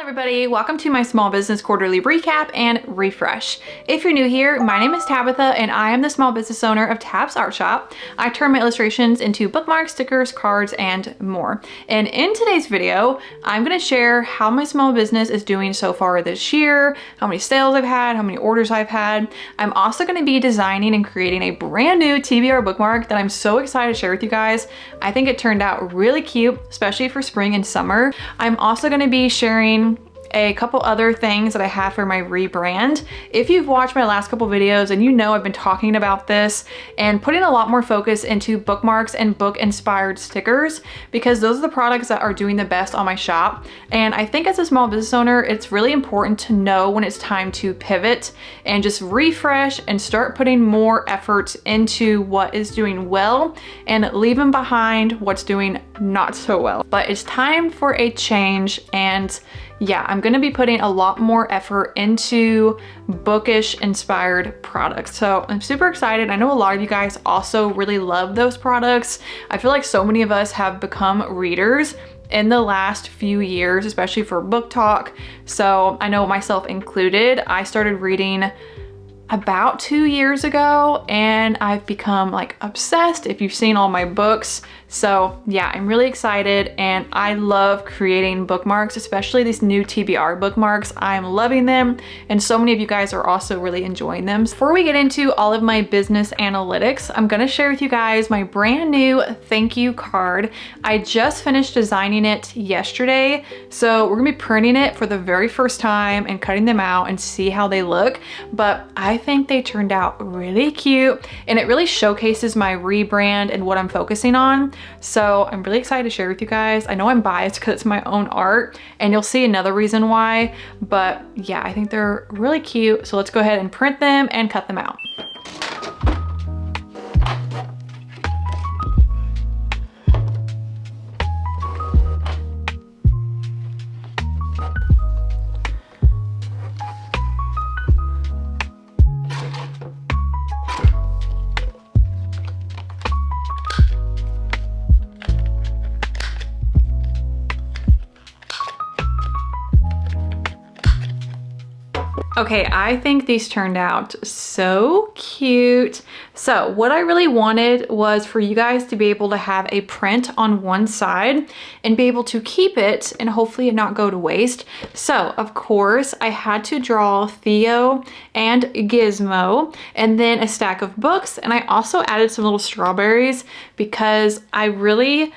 everybody, welcome to my small business quarterly recap and refresh. If you're new here, my name is Tabitha and I am the small business owner of Tab's Art Shop. I turn my illustrations into bookmarks, stickers, cards, and more. And in today's video, I'm going to share how my small business is doing so far this year, how many sales I've had, how many orders I've had. I'm also going to be designing and creating a brand new TBR bookmark that I'm so excited to share with you guys. I think it turned out really cute, especially for spring and summer. I'm also going to be sharing a couple other things that I have for my rebrand. If you've watched my last couple videos and you know I've been talking about this and putting a lot more focus into bookmarks and book inspired stickers, because those are the products that are doing the best on my shop. And I think as a small business owner, it's really important to know when it's time to pivot and just refresh and start putting more effort into what is doing well and leaving behind what's doing not so well. But it's time for a change, and yeah, I'm gonna be putting a lot more effort into bookish inspired products. So I'm super excited. I know a lot of you guys also really love those products. I feel like so many of us have become readers in the last few years, especially for book talk. So I know myself included, I started reading about 2 years ago and I've become like obsessed if you've seen all my books. So yeah, I'm really excited and I love creating bookmarks, especially these new TBR bookmarks. I'm loving them and so many of you guys are also really enjoying them. Before we get into all of my business analytics, I'm gonna share with you guys my brand new thank you card. I just finished designing it yesterday, so we're gonna be printing it for the very first time and cutting them out and see how they look. But I think they turned out really cute and it really showcases my rebrand and what I'm focusing on. So I'm really excited to share with you guys. I know I'm biased because it's my own art and you'll see another reason why, but yeah, I think they're really cute. So let's go ahead and print them and cut them out. Okay, I think these turned out so cute. So what I really wanted was for you guys to be able to have a print on one side and be able to keep it and hopefully it not go to waste. So of course I had to draw Theo and Gizmo and then a stack of books, and I also added some little strawberries because I really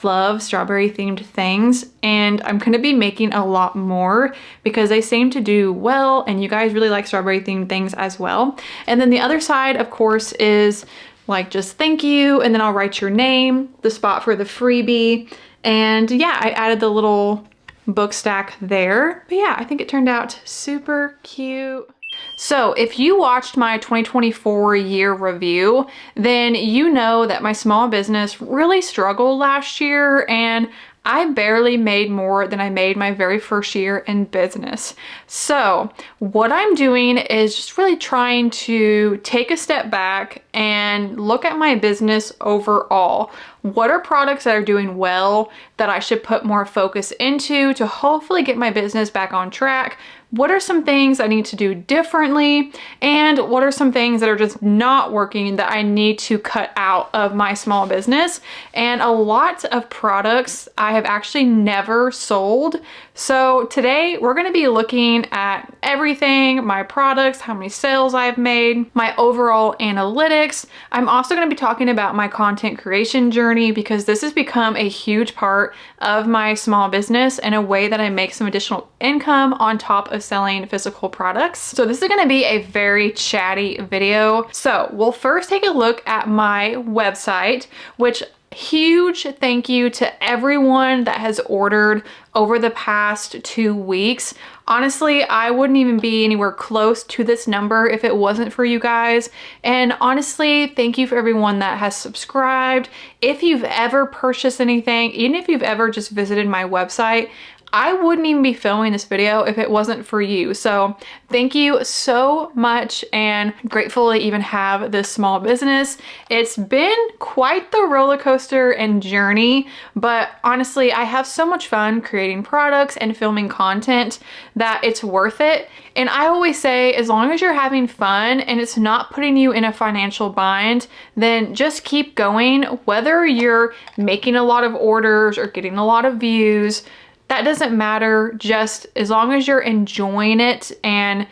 love strawberry themed things and I'm gonna be making a lot more because they seem to do well and you guys really like strawberry themed things as well. And then the other side of course is like just thank you, and then I'll write your name, the spot for the freebie, and yeah, I added the little book stack there. But yeah, I think it turned out super cute. So if you watched my 2024 year review, then you know that my small business really struggled last year and I barely made more than I made my very first year in business. So what I'm doing is just really trying to take a step back and look at my business overall. What are products that are doing well that I should put more focus into to hopefully get my business back on track? What are some things I need to do differently? And what are some things that are just not working that I need to cut out of my small business? And a lot of products I have actually never sold. So today we're gonna be looking at everything, my products, how many sales I've made, my overall analytics. I'm also gonna be talking about my content creation journey because this has become a huge part of my small business in a way that I make some additional income on top of selling physical products. So this is gonna be a very chatty video. So we'll first take a look at my website, which huge thank you to everyone that has ordered over the past 2 weeks. Honestly, I wouldn't even be anywhere close to this number if it wasn't for you guys. And honestly, thank you for everyone that has subscribed. If you've ever purchased anything, even if you've ever just visited my website, I wouldn't even be filming this video if it wasn't for you. So thank you so much, and grateful to even have this small business. It's been quite the roller coaster and journey, but honestly, I have so much fun creating products and filming content that it's worth it. And I always say, as long as you're having fun and it's not putting you in a financial bind, then just keep going. Whether you're making a lot of orders or getting a lot of views, that doesn't matter, just as long as you're enjoying it. And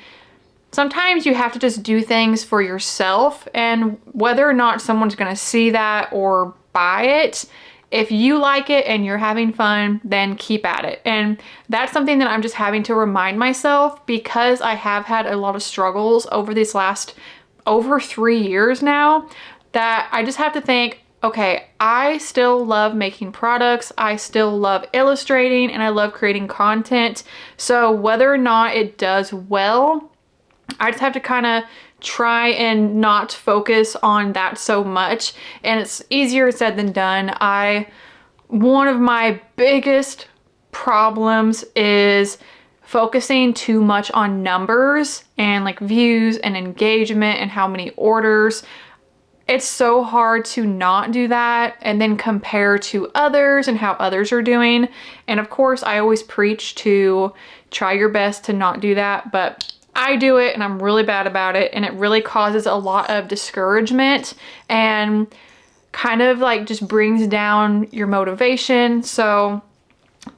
sometimes you have to just do things for yourself, and whether or not someone's gonna see that or buy it, if you like it and you're having fun, then keep at it. And that's something that I'm just having to remind myself, because I have had a lot of struggles over these last over 3 years now, that I just have to think, okay, I still love making products, I still love illustrating, and I love creating content. So whether or not it does well, I just have to kind of try and not focus on that so much. And it's easier said than done. One of my biggest problems is focusing too much on numbers and like views and engagement and how many orders. It's so hard to not do that and then compare to others and how others are doing. And of course, I always preach to try your best to not do that, but I do it and I'm really bad about it, and it really causes a lot of discouragement and kind of like just brings down your motivation. So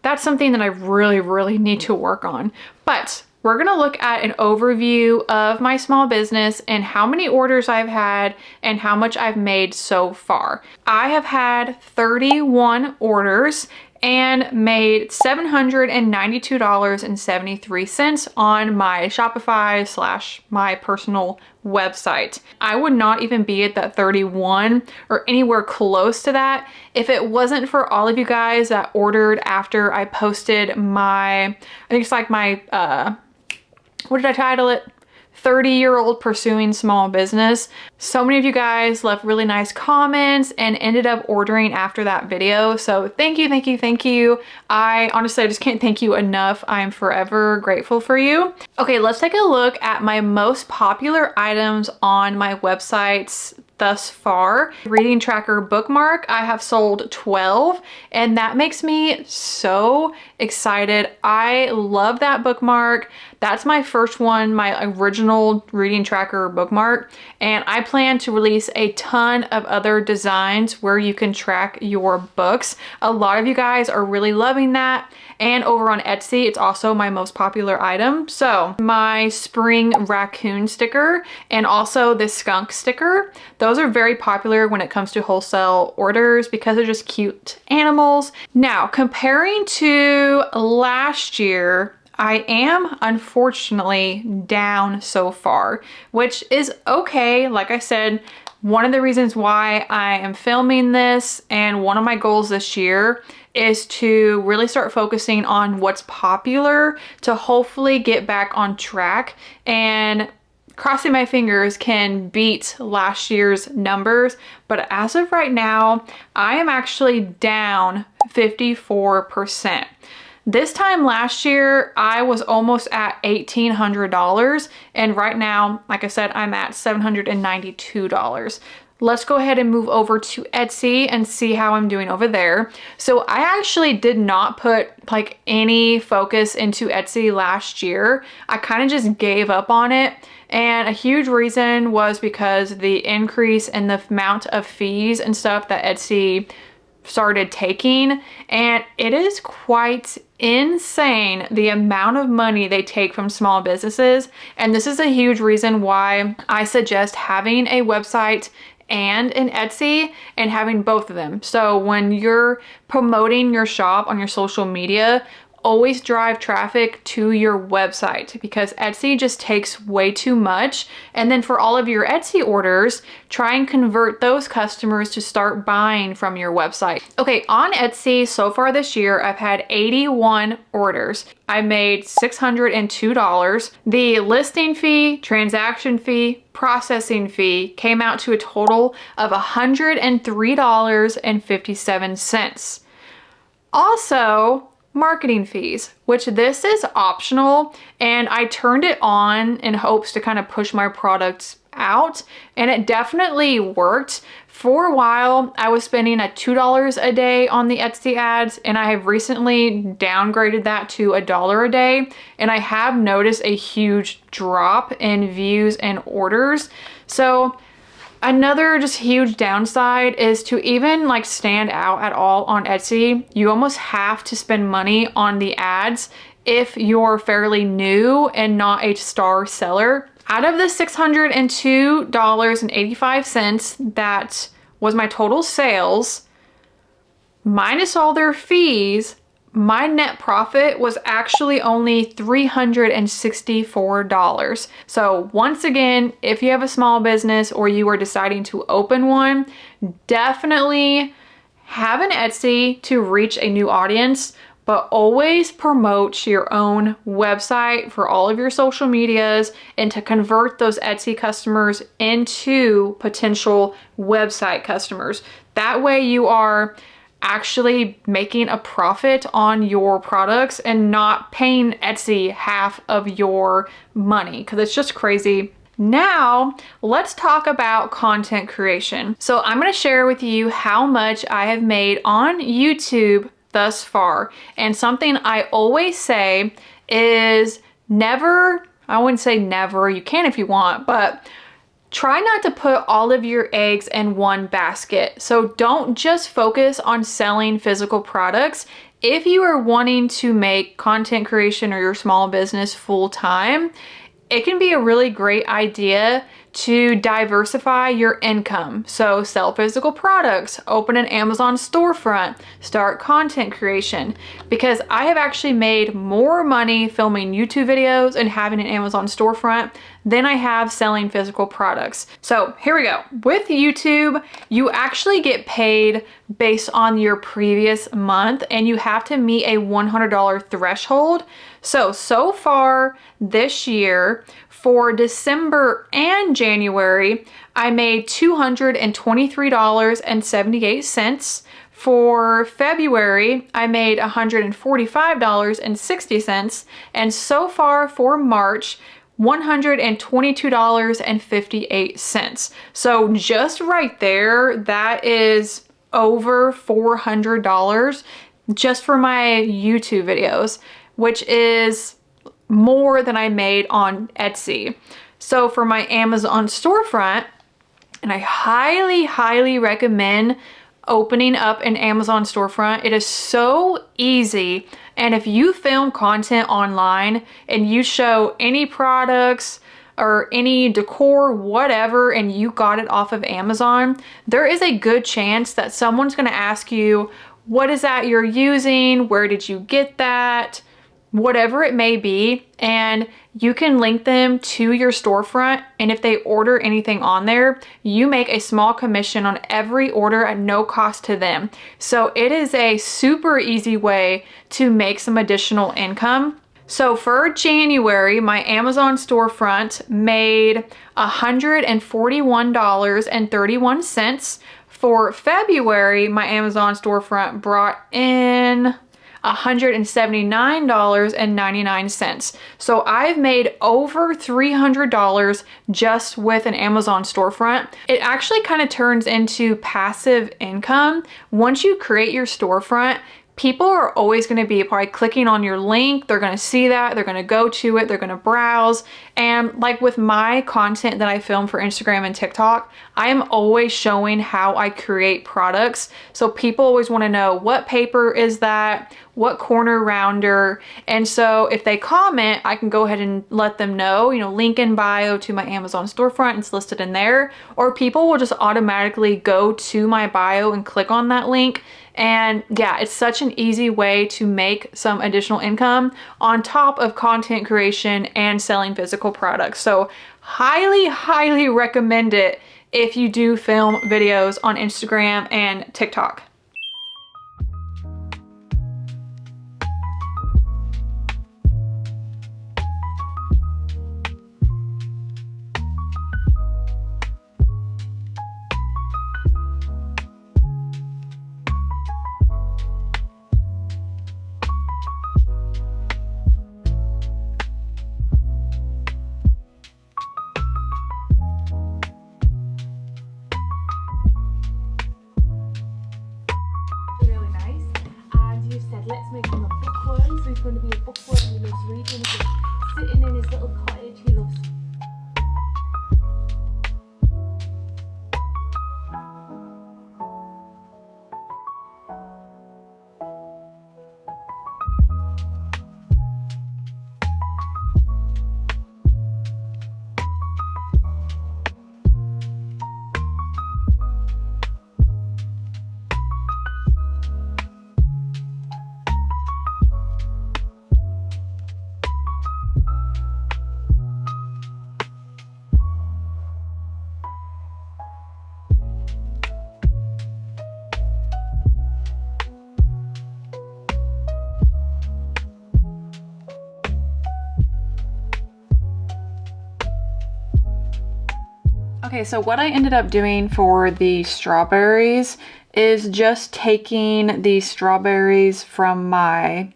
that's something that I really need to work on. But we're gonna look at an overview of my small business and how many orders I've had and how much I've made so far. I have had 31 orders and made $792.73 on my Shopify / my personal website. I would not even be at that 31 or anywhere close to that if it wasn't for all of you guys that ordered after I posted my, I think it's like my, what did I title it? 30-year-old pursuing small business. So many of you guys left really nice comments and ended up ordering after that video. So thank you, thank you, thank you. I honestly, I just can't thank you enough. I'm forever grateful for you. Okay, let's take a look at my most popular items on my websites thus far. Reading tracker bookmark, I have sold 12, and that makes me so excited. I love that bookmark. That's my first one, my original reading tracker bookmark, and I plan to release a ton of other designs where you can track your books. A lot of you guys are really loving that, and over on Etsy, it's also my most popular item. So my spring raccoon sticker and also this skunk sticker, those are very popular when it comes to wholesale orders because they're just cute animals. Now, comparing to last year, I am unfortunately down so far, which is okay. Like I said, one of the reasons why I am filming this and one of my goals this year is to really start focusing on what's popular to hopefully get back on track, and crossing my fingers can beat last year's numbers. But as of right now, I am actually down 54%. This time last year, I was almost at $1,800, and right now, like I said, I'm at $792. Let's go ahead and move over to Etsy and see how I'm doing over there. So I actually did not put like any focus into Etsy last year. I kind of just gave up on it. And a huge reason was because the increase in the amount of fees and stuff that Etsy started taking, and it is quite insane the amount of money they take from small businesses. And this is a huge reason why I suggest having a website and an Etsy and having both of them. So when you're promoting your shop on your social media, always drive traffic to your website, because Etsy just takes way too much. And then for all of your Etsy orders, try and convert those customers to start buying from your website. Okay, on Etsy so far this year, I've had 81 orders. I made $602. The listing fee, transaction fee, processing fee came out to a total of $103.57. Also, marketing fees, which this is optional, and I turned it on in hopes to kind of push my products out, and it definitely worked. For a while, I was spending at $2 a day on the Etsy ads, and I have recently downgraded that to $1 a day, and I have noticed a huge drop in views and orders. So another just huge downside is to even like stand out at all on Etsy, you almost have to spend money on the ads if you're fairly new and not a star seller. Out of the $602.85 that was my total sales, minus all their fees, my net profit was actually only $364. So once again, if you have a small business or you are deciding to open one, definitely have an Etsy to reach a new audience, but always promote your own website for all of your social medias and to convert those Etsy customers into potential website customers. That way you are actually making a profit on your products and not paying Etsy half of your money, because it's just crazy. Now, let's talk about content creation. So I'm going to share with you how much I have made on YouTube thus far. And something I always say is never, I wouldn't say never, you can if you want, but try not to put all of your eggs in one basket. So don't just focus on selling physical products. If you are wanting to make content creation or your small business full time, it can be a really great idea to diversify your income. So sell physical products, open an Amazon storefront, start content creation, because I have actually made more money filming YouTube videos and having an Amazon storefront than I have selling physical products. So here we go. With YouTube, you actually get paid based on your previous month, and you have to meet a $100 threshold. So far this year, for December and January, I made $223.78. For February, I made $145.60. And so far for March, $122.58. So just right there, that is over $400 just for my YouTube videos, which is more than I made on Etsy. So for my Amazon storefront, and I highly, highly recommend opening up an Amazon storefront. It is so easy. And if you film content online and you show any products or any decor, whatever, and you got it off of Amazon, there is a good chance that someone's gonna ask you, what is that you're using? Where did you get that? Whatever it may be, and you can link them to your storefront, and if they order anything on there, you make a small commission on every order at no cost to them. So it is a super easy way to make some additional income. So for January, my Amazon storefront made $141.31. For February, my Amazon storefront brought in $179.99. So I've made over $300 just with an Amazon storefront. It actually kind of turns into passive income. Once you create your storefront, people are always going to be probably clicking on your link. They're going to see that, they're going to go to it, they're going to browse. And like with my content that I film for Instagram and TikTok, I am always showing how I create products. So people always want to know, what paper is that? What corner rounder? And so if they comment, I can go ahead and let them know, link in bio to my Amazon storefront, it's listed in there. Or people will just automatically go to my bio and click on that link. And yeah, it's such an easy way to make some additional income on top of content creation and selling physical products. So highly, highly recommend it if you do film videos on Instagram and TikTok. little cottage he loves. Okay, so what I ended up doing for the strawberries is just taking the strawberries from my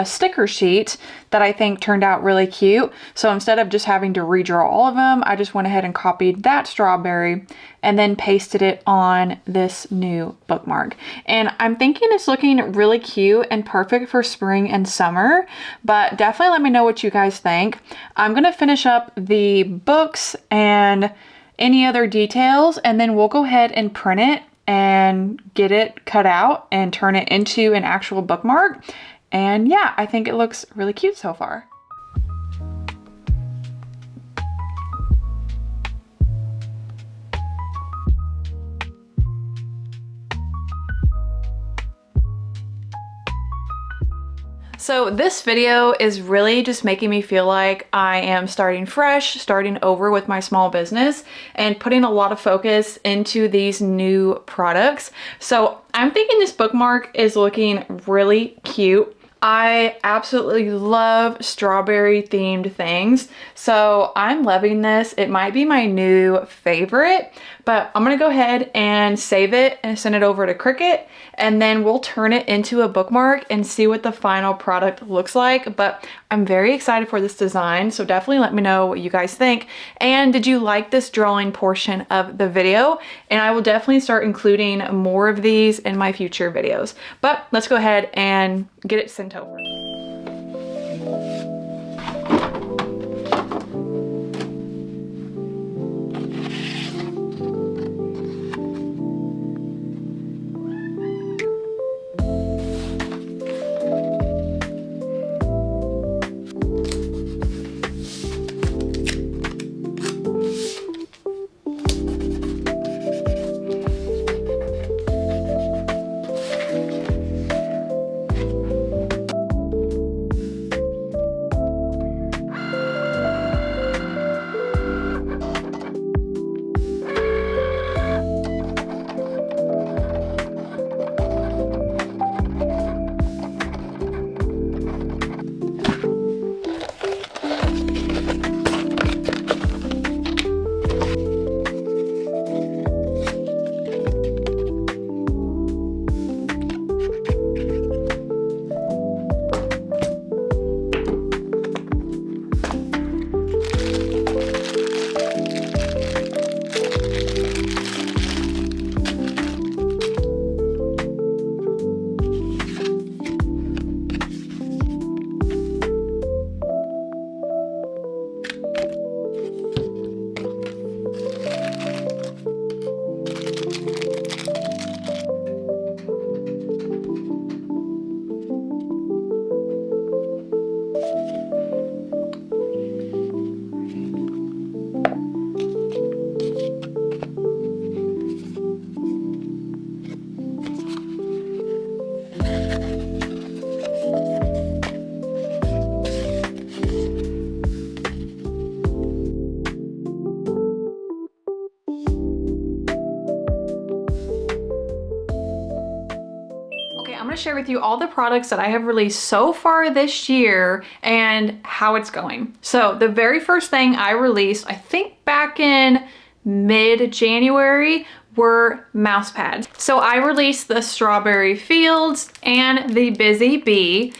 sticker sheet that I think turned out really cute. So instead of just having to redraw all of them, I just went ahead and copied that strawberry and then pasted it on this new bookmark. And I'm thinking it's looking really cute and perfect for spring and summer, but definitely let me know what you guys think. I'm gonna finish up the books and any other details, and then we'll go ahead and print it and get it cut out and turn it into an actual bookmark. And yeah, I think it looks really cute so far. So this video is really just making me feel like I am starting fresh, starting over with my small business and putting a lot of focus into these new products. So I'm thinking this bookmark is looking really cute. I absolutely love strawberry themed things, so I'm loving this. It might be my new favorite, but I'm gonna go ahead and save it and send it over to Cricut, and then we'll turn it into a bookmark and see what the final product looks like. But I'm very excited for this design, so definitely let me know what you guys think. And did you like this drawing portion of the video? And I will definitely start including more of these in my future videos. But let's go ahead and get it sent over. Share with you all the products that I have released so far this year and how it's going. So the very first thing I released, I think back in mid-January, were mouse pads. So I released the Strawberry Fields and the Busy Bee.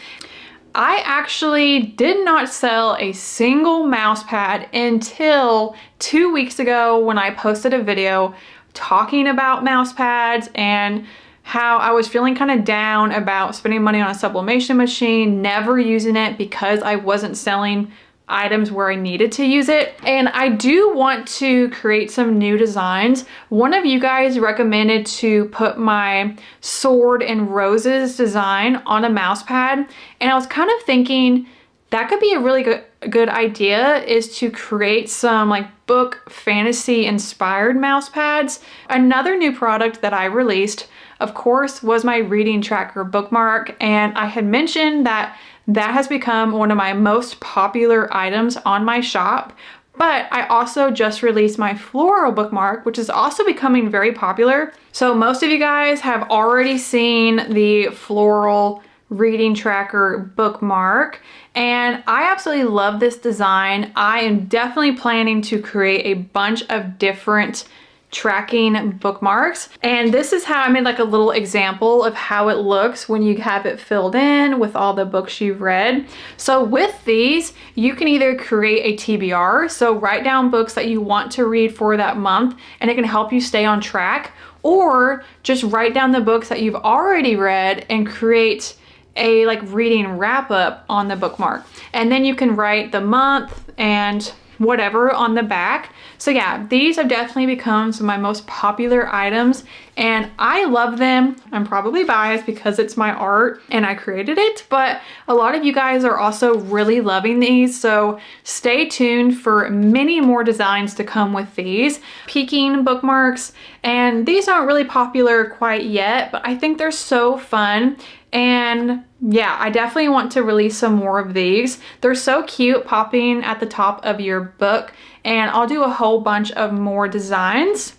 I actually did not sell a single mouse pad until 2 weeks ago when I posted a video talking about mouse pads and how I was feeling kind of down about spending money on a sublimation machine, never using it because I wasn't selling items where I needed to use it. And I do want to create some new designs. One of you guys recommended to put my sword and roses design on a mouse pad. And I was kind of thinking that could be a really good idea, is to create some like book fantasy inspired mouse pads. Another new product that I released, of course, was my reading tracker bookmark. And I had mentioned that that has become one of my most popular items on my shop. But I also just released my floral bookmark, which is also becoming very popular. So most of you guys have already seen the floral reading tracker bookmark, and I absolutely love this design. I am definitely planning to create a bunch of different tracking bookmarks, and this is how I made like a little example of how it looks when you have it filled in with all the books you've read. So with these, you can either create a TBR, so write down books that you want to read for that month, and it can help you stay on track, or just write down the books that you've already read and create a like reading wrap up on the bookmark. And then you can write the month and whatever on the back. So yeah, these have definitely become some of my most popular items, and I love them. I'm probably biased because it's my art and I created it, but a lot of you guys are also really loving these. So stay tuned for many more designs to come with these peeking bookmarks. And these aren't really popular quite yet, but I think they're so fun. And yeah, I definitely want to release some more of these. They're so cute, popping at the top of your book, and I'll do a whole bunch of more designs.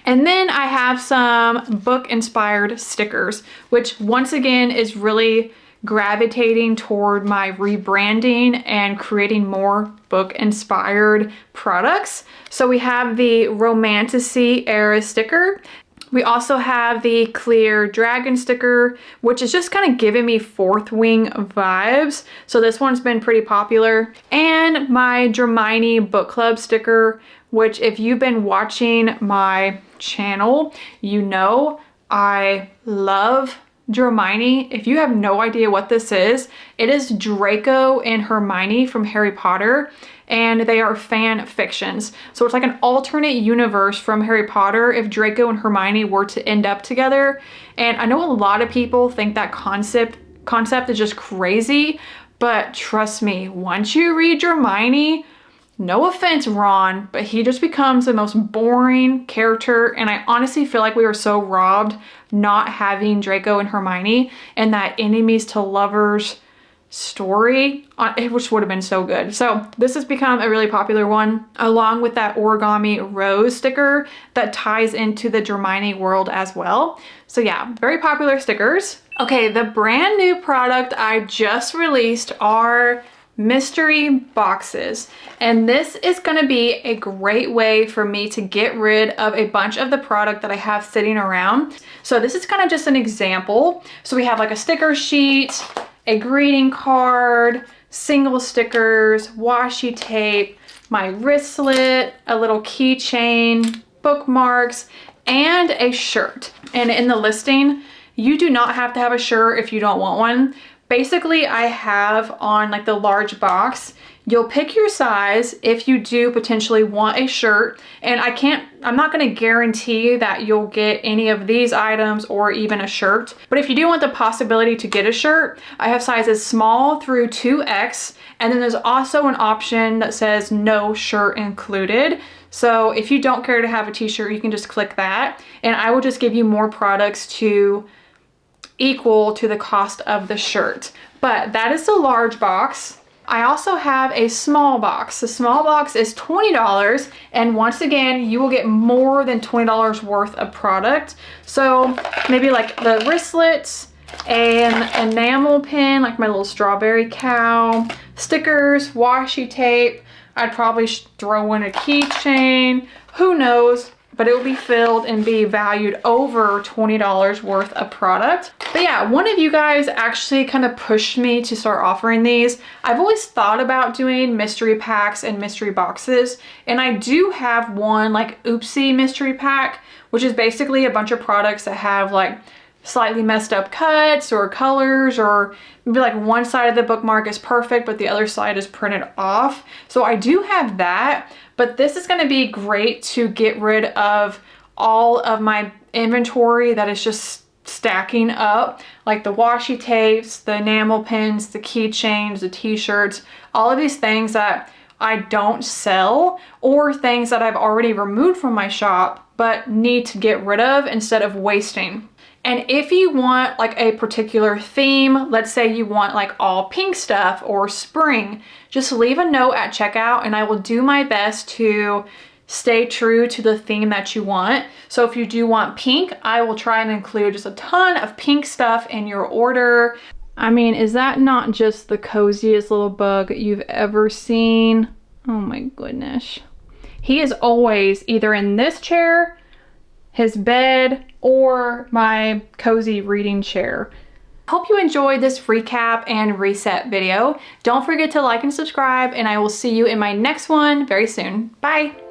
And then I have some book inspired stickers, which once again is really gravitating toward my rebranding and creating more book inspired products. So we have the Romantasy era sticker. We also have the clear dragon sticker, which is just kind of giving me Fourth Wing vibes. So this one's been pretty popular. And my Dramini book club sticker, which if you've been watching my channel, you know I love Dramini. If you have no idea what this is, it is Draco and Hermione from Harry Potter, and they are fan fictions. So it's like an alternate universe from Harry Potter if Draco and Hermione were to end up together. And I know a lot of people think that concept is just crazy, but trust me, once you read Hermione, no offense, Ron, but he just becomes the most boring character, and I honestly feel like we were so robbed not having Draco and Hermione and that enemies to lovers story, which would have been so good. So this has become a really popular one, along with that origami rose sticker that ties into the Dramini world as well. So yeah, very popular stickers. Okay, the brand new product I just released are mystery boxes, and this is going to be a great way for me to get rid of a bunch of the product that I have sitting around. So this is kind of just an example. So we have like a sticker sheet, a greeting card, single stickers, washi tape, my wristlet, a little keychain, bookmarks, and a shirt. And in the listing, you do not have to have a shirt if you don't want one. Basically, I have on like the large box, you'll pick your size if you do potentially want a shirt. And I'm not gonna guarantee that you'll get any of these items or even a shirt. But if you do want the possibility to get a shirt, I have sizes small through 2X. And then there's also an option that says no shirt included. So if you don't care to have a t-shirt, you can just click that. And I will just give you more products to equal to the cost of the shirt. But that is the large box. I also have a small box. The small box is $20, and once again, you will get more than $20 worth of product. So maybe like the wristlets, an enamel pin, like my little strawberry cow, stickers, washi tape. I'd probably throw in a keychain, who knows? But it will be filled and be valued over $20 worth of product. But yeah, one of you guys actually kind of pushed me to start offering these. I've always thought about doing mystery packs and mystery boxes, and I do have one like Oopsie mystery pack, which is basically a bunch of products that have like slightly messed up cuts or colors, or maybe like one side of the bookmark is perfect but the other side is printed off. So I do have that, but this is going to be great to get rid of all of my inventory that is just stacking up, like the washi tapes, the enamel pins, the keychains, the t-shirts, all of these things that I don't sell, or things that I've already removed from my shop but need to get rid of instead of wasting. And if you want like a particular theme, let's say you want like all pink stuff or spring, just leave a note at checkout and I will do my best to stay true to the theme that you want. So if you do want pink, I will try and include just a ton of pink stuff in your order. I mean, is that not just the coziest little bug you've ever seen? Oh my goodness. He is always either in this chair, his bed, or my cozy reading chair. Hope you enjoyed this recap and reset video. Don't forget to like and subscribe, and I will see you in my next one very soon. Bye.